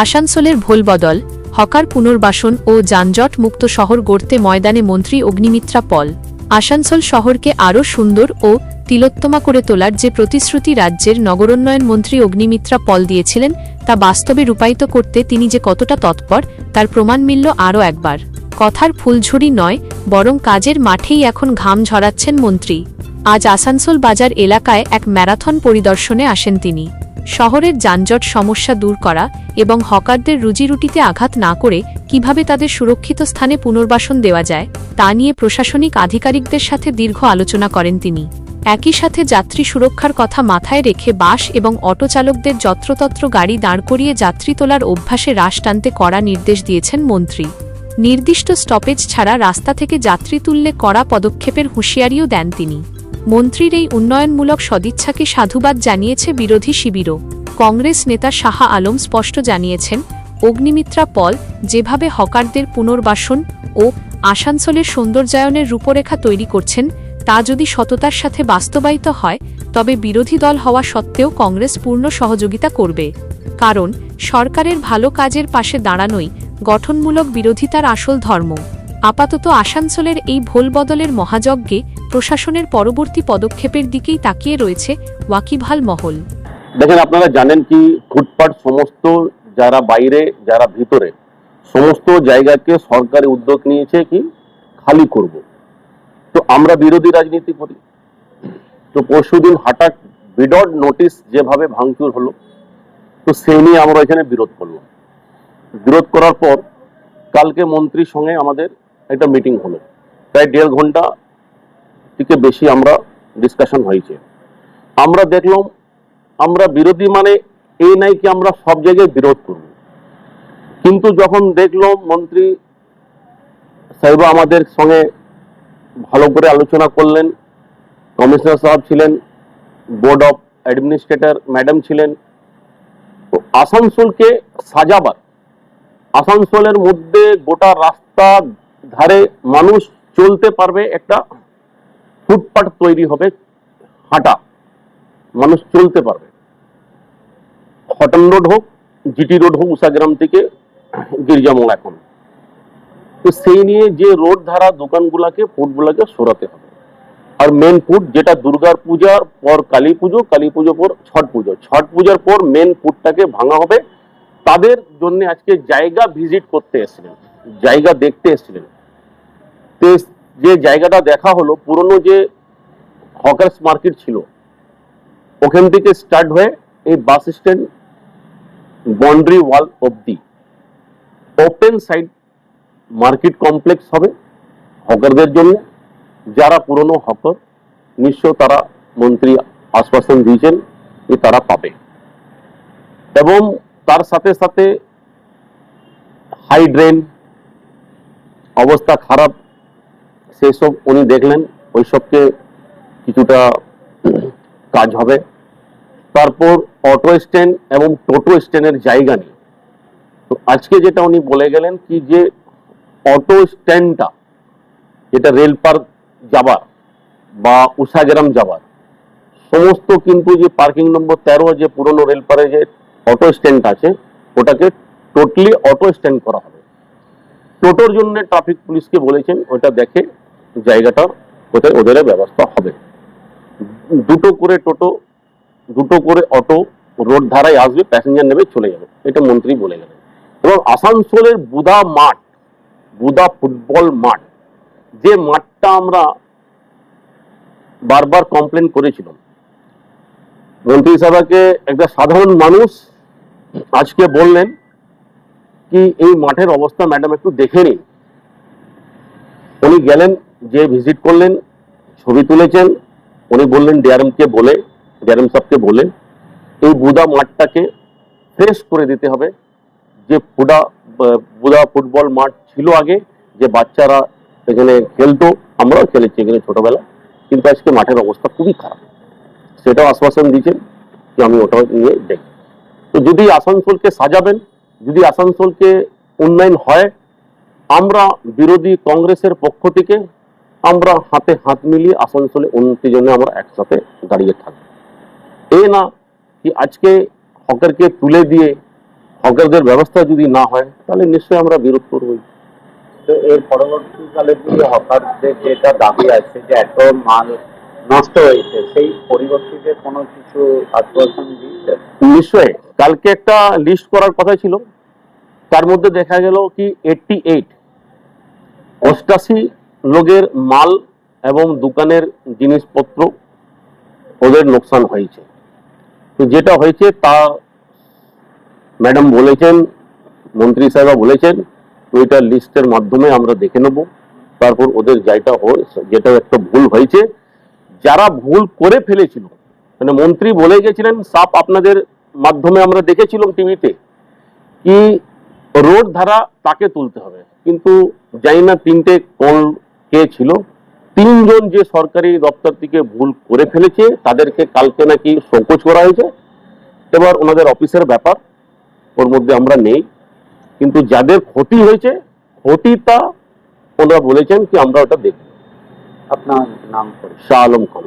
আসানসোলের ভোলবদল, হকার পুনর্বাসন ও যানজট মুক্ত শহর গড়তে ময়দানে মন্ত্রী অগ্নিমিত্রা পল। আসানসোল শহরকে আরও সুন্দর ও তিলোত্তমা করে তোলার যে প্রতিশ্রুতি রাজ্যের নগরোন্নয়ন মন্ত্রী অগ্নিমিত্রা পল দিয়েছিলেন তা বাস্তবে রূপায়িত করতে তিনি যে কতটা তৎপর তার প্রমাণ মিলল আরও একবার। কথার ফুলঝুরি নয়, বরং কাজের মাঠেই এখন ঘাম ঝরাচ্ছেন মন্ত্রী। আজ আসানসোল বাজার এলাকায় এক ম্যারাথন পরিদর্শনে আসেন তিনি। শহরের যানজট সমস্যা দূর করা এবং হকারদের রুজিরুটিতে আঘাত না করে কিভাবে তাদের সুরক্ষিত স্থানে পুনর্বাসন দেওয়া যায় তা নিয়ে প্রশাসনিক আধিকারিকদের সাথে দীর্ঘ আলোচনা করেন তিনি। একই সাথে যাত্রী সুরক্ষার কথা মাথায় রেখে বাস এবং অটো চালকদের যত্রতত্র গাড়ি দাঁড় করিয়ে যাত্রী তোলার অভ্যাসে হ্রাস টানতে কড়া নির্দেশ দিয়েছেন মন্ত্রী। নির্দিষ্ট স্টপেজ ছাড়া রাস্তা থেকে যাত্রী তুললে কড়া পদক্ষেপের হুঁশিয়ারিও দেন তিনি। মন্ত্রীর এই উন্নয়নমূলক সদিচ্ছাকে সাধুবাদ জানিয়েছে বিরোধী শিবিরও। কংগ্রেস নেতা শাহ আলম স্পষ্ট জানিয়েছেন, অগ্নিমিত্রা পল যেভাবে হকারদের পুনর্বাসন ও আসানসোলের সৌন্দর্যায়নের রূপরেখা তৈরি করছেন তা যদি সততার সাথে বাস্তবায়িত হয় তবে বিরোধী দল হওয়া সত্ত্বেও কংগ্রেস পূর্ণ সহযোগিতা করবে। কারণ সরকারের ভালো কাজের পাশে দাঁড়ানোই গঠনমূলক বিরোধিতার আসল ধর্ম। আপাতত আসানসোলের এই ভোলবদলের মহাযজ্ঞে প্রশাসনের পরবর্তী পদক্ষেপের দিকেই তাকিয়ে রয়েছে ওয়াকিবহাল মহল। দেখেন, আপনারা জানেন কি ফুটপাত সমস্ত যারা বাইরে যারা ভিতরে সমস্ত জায়গাকে সরকারি উদ্যোগ নিয়েছে কি খালি করব। তো আমরা বিরোধী রাজনীতি করি। তো পরশুদিন হঠাৎ বিডট নোটিশ যেভাবে ভাঙচুর হলো, তো সেই নিয়ে আমরা এখানে বিরোধ করলাম। বিরোধ করার পর কালকে মন্ত্রীর সঙ্গে আমাদের একটা মিটিং হলো, প্রায় 1.5 ঘন্টা থেকে বেশি আমরা ডিসকাশন হয়েছে। আমরা দেখলাম আমরা বিরোধী মানে এই নাই কি আমরা সব জায়গায় বিরোধ করব, কিন্তু যখন দেখলাম মন্ত্রী সাহেব আমাদের সঙ্গে ভালো করে আলোচনা করলেন, কমিশনার সাহেব ছিলেন, বোর্ড অফ অ্যাডমিনিস্ট্রেটর ম্যাডাম ছিলেন, তো আসানসোলকে সাজাবার, আসানসোলের মধ্যে গোটা রাস্তা ধারে মানুষ চলতে পারবে, একটা ফুটপাথ তৈরি হবে, হাঁটা মানুষ চলতে পারবে। হটন রোড হোক, জিটি রোড হোক, উষাগ্রাম থেকে গির্জামোড় এখন, তো সেই নিয়ে যে রোড ধারা দোকানগুলাকে ফুটগুলাকে সরাতে হবে। আর মেন ফুট যেটা দুর্গা পূজার পর কালী পুজো, কালী পুজো পর ছট পুজো, ছট পূজার পর মেন ফুটটাকে ভাঙা হবে। তাদের জন্য আজকে জায়গা ভিজিট করতে এসেছিলেন, জায়গা দেখতে এসেছিলেন। যে জায়গাটা দেখা হলো, পুরনো যে হকার্স মার্কেট ছিল ওখান থেকে স্টার্ট হয়ে এই বাস স্ট্যান্ড বাউন্ডারি ওয়াল অবধি ওপেন সাইড মার্কেট কমপ্লেক্স হবে হকারদের জন্য। যারা পুরনো হকার নিশ্চয় তারা মন্ত্রী আশ্বাসন দিয়েছেন যে তারা পাবে, এবং তার সাথে সাথে হাই ড্রেন অবস্থা খারাপ সেই সব উনি দেখলেন, ওই সবকে কিছুটা কাজ হবে। তারপর অটো স্ট্যান্ড এবং টোটো স্ট্যান্ডের জায়গা নেই। তো আজকে যেটা উনি বলে গেলেন কি যে অটো স্ট্যান্ডটা যেটা রেল পার্ক যাবার বা উষাগ্রাম যাবার সমস্ত কিন্তু যে পার্কিং নম্বর 13 যে পুরনো রেল পারে যে অটো স্ট্যান্ড আছে ওটাকে টোটালি অটো স্ট্যান্ড করা হবে। টোটোর জন্য ট্রাফিক পুলিশকে বলেছেন ওটা দেখে জায়গাটা কোথায় ওদের ব্যবস্থা হবে। দুটো করে টোটো, দুটো করে অটো রোড ধারায় আসবে, প্যাসেঞ্জার নেবে, চলে যাবে, এটা মন্ত্রী বলে গেলেন। এবং আসানসোলের বুধা মাঠ, বুধা ফুটবল মাঠ, যে মাঠটা আমরা বারবার কমপ্লেন করেছিলাম, মন্ত্রী সাহেবকে একটা সাধারণ মানুষ আজকে বললেন কি এই মাঠের অবস্থা ম্যাডাম একটু দেখে নিন। উনি গেলেন, যে ভিজিট করলেন, ছবি তুলেছেন। উনি বললেন ডিআরএম সাহেবকে বলে এই বুধা মাঠটাকে ফ্রেশ করে দিতে হবে। যে বুধা ফুটবল মাঠ ছিল আগে, যে বাচ্চারা এখানে খেলতো, আমরাও খেলেছি এখানে ছোটবেলা, কিন্তু আজকে মাঠের অবস্থা খুবই খারাপ। সেটাও আশ্বাসন দিয়েছেন যে আমি ওটাও নিয়ে দেখি। তো যদি আসানসোলকে সাজাবেন, যদি আসানসোলকে উন্নয়ন হয়, আমরা বিরোধী কংগ্রেসের পক্ষ থেকে আমরা হাতে হাত মিলিয়ে আসানসোলে উন্নতির জন্য আমরা একসাথে দাঁড়িয়ে থাকবো। এ না কি আজকে হকারকে তুলে দিয়ে হকারদের ব্যবস্থা যদি না হয় তাহলে নিশ্চয়ই আমরা বিরোধ করবই। তো এর পরবর্তীকালে যদি হকারদের যেটা দাবি আছে যে এত মাল নষ্ট হয়েছে, সেই পরিবর্তিতে কোনো কিছু আশ্বাসন দিয়েছে? নিশ্চয়ই কালকে একটা লিস্ট করার কথা ছিল, তার মধ্যে দেখা গেল কি 88 লোকের মাল এবং দোকানের জিনিসপত্র ওদের লোকসান হয়েছে। তো যেটা হয়েছে তা ম্যাডাম বলেছেন, মন্ত্রী সাহেবা বলেছেন, ওইটা লিস্টের মাধ্যমে আমরা দেখে নেব, তারপর ওদের যেটা একটা ভুল হয়েছে, যারা ভুল করে ফেলেছিল, মানে মন্ত্রী বলে গেছিলেন সাপ, আপনাদের মাধ্যমে আমরা দেখেছিলাম টিভিতে, কি রোড ধারা তাকে তুলতে হবে, কিন্তু জানি না তিনটে কোন কে ছিল, তিনজন যে সরকারি দপ্তর থেকে ভুল করে ফেলেছে তাদেরকে কালকে নাকি শোকজ করা হয়েছে। এবার ওনাদের অফিসের ব্যাপার, ওর মধ্যে আমরা নেই, কিন্তু যাদের ক্ষতি হয়েছে ক্ষতিটা ওনারা বলেছেন কি আমরা ওটা দেখব। আপনার নাম করে? শাহ আলম খান।